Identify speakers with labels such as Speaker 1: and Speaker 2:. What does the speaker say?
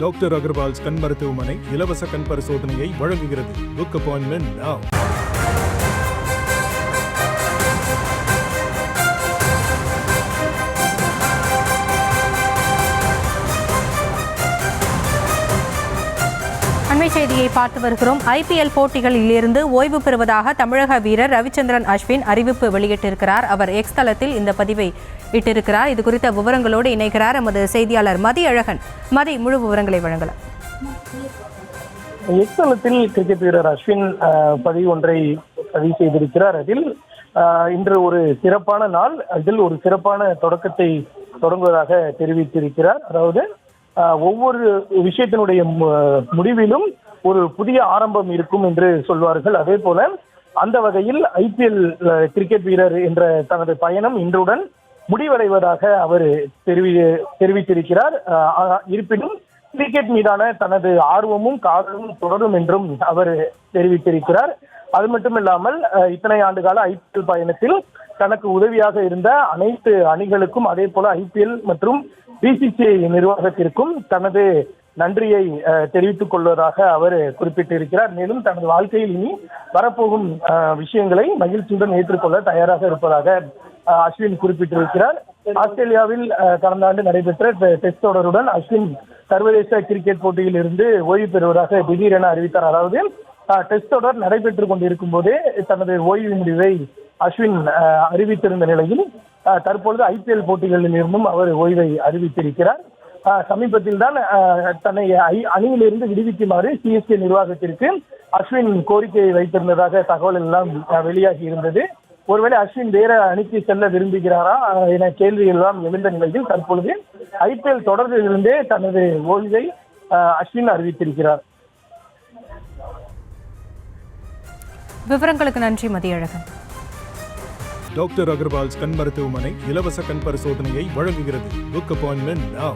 Speaker 1: Doctor Agarwal's கண் மருத்துவமனை இலவச கண் பரிசோதனையை வழங்குகிறது. Book appointment now.
Speaker 2: அண்மை செய்தியை பார்த்து வருகிறோம். IPL போட்டிகளில் இருந்து ஓய்வு பெறுவதாக தமிழக வீரர் ரவிச்சந்திரன் அஸ்வின் அறிவிப்பு வெளியிட்டிருக்கிறார். அவர் எக்ஸ் தளத்தில் இந்த பதிவை இட்டிருக்கிறார். இது குறித்த விவரங்களோடு இணைக்கிறார் எமது செய்தியாளர் மதி அழகன். மதி, முழு விவரங்களை வழங்கலாம்.
Speaker 3: எக்ஸ் தளத்தில் கிரிக்கெட் வீரர் அஸ்வின் பதிவு ஒன்றை பதிவு செய்திருக்கிறார். அதில் இன்று ஒரு சிறப்பான நாள், இதில் ஒரு சிறப்பான தொடக்கத்தை தொடங்குவதாக தெரிவித்திருக்கிறார். அதாவது ஒவ்வொரு விஷயத்தினுடைய முடிவிலும் ஒரு புதிய ஆரம்பம் இருக்கும் என்று சொல்வார்கள். அதே போல அந்த வகையில் IPL கிரிக்கெட் வீரர் என்ற தனது பயணம் இன்றுடன் முடிவடைவதாக அவர் தெரிவித்திருக்கிறார். இருப்பினும் கிரிக்கெட் மீதான தனது ஆர்வமும் காதலும் தொடரும் என்றும் அவர் தெரிவித்திருக்கிறார். அது மட்டுமில்லாமல் இத்தனை ஆண்டுகால IPL பயணத்தில் தனக்கு உதவியாக இருந்த அனைத்து அணிகளுக்கும், அதே போல IPL மற்றும் BCCI நிர்வாகத்திற்கும் தனது நன்றியை தெரிவித்துக் கொள்வதாக அவர் குறிப்பிட்டிருக்கிறார். மேலும் தனது வாழ்க்கையில் இனி வரப்போகும் விஷயங்களை மகிழ்ச்சியுடன் ஏற்றுக்கொள்ள தயாராக இருப்பதாக அஸ்வின் குறிப்பிட்டிருக்கிறார். ஆஸ்திரேலியாவில் கடந்த ஆண்டு நடைபெற்ற டெஸ்ட் தொடருடன் அஸ்வின் சர்வதேச கிரிக்கெட் போட்டியில் இருந்து ஓய்வு பெறுவதாக திடீரென அறிவித்தார். அதாவது டெஸ்ட் தொடர் நடைபெற்றுக் கொண்டிருக்கும் போதே தனது ஓய்வு முடிவை அஸ்வின் அறிவித்திருந்த நிலையில் தற்பொழுது IPL போட்டிகளில் இருந்தும் அவர் ஓய்வை அறிவித்திருக்கிறார். சமீபத்தில் தான் தன்னை அணியிலிருந்து விடுவிக்குமாறு CSK நிர்வாகத்திற்கு அஸ்வின் கோரிக்கையை வைத்திருந்ததாக தகவல் எல்லாம் வெளியாகி இருந்தது. ஒருவேளை அஸ்வின் வேற அணிக்கு செல்ல விரும்புகிறாரா என கேள்விகள் எல்லாம் எழுந்த நிலையில் தற்பொழுது IPL தொடரிலிருந்தே தனது ஓய்வை அஸ்வின் அறிவித்திருக்கிறார்.
Speaker 2: விவரங்களுக்கு நன்றி மதியழகன்.
Speaker 1: டாக்டர் அகர்வால்ஸ் கண் மருத்துவமனை இலவச கண் பரிசோதனையை வழங்குகிறது. Book appointment now.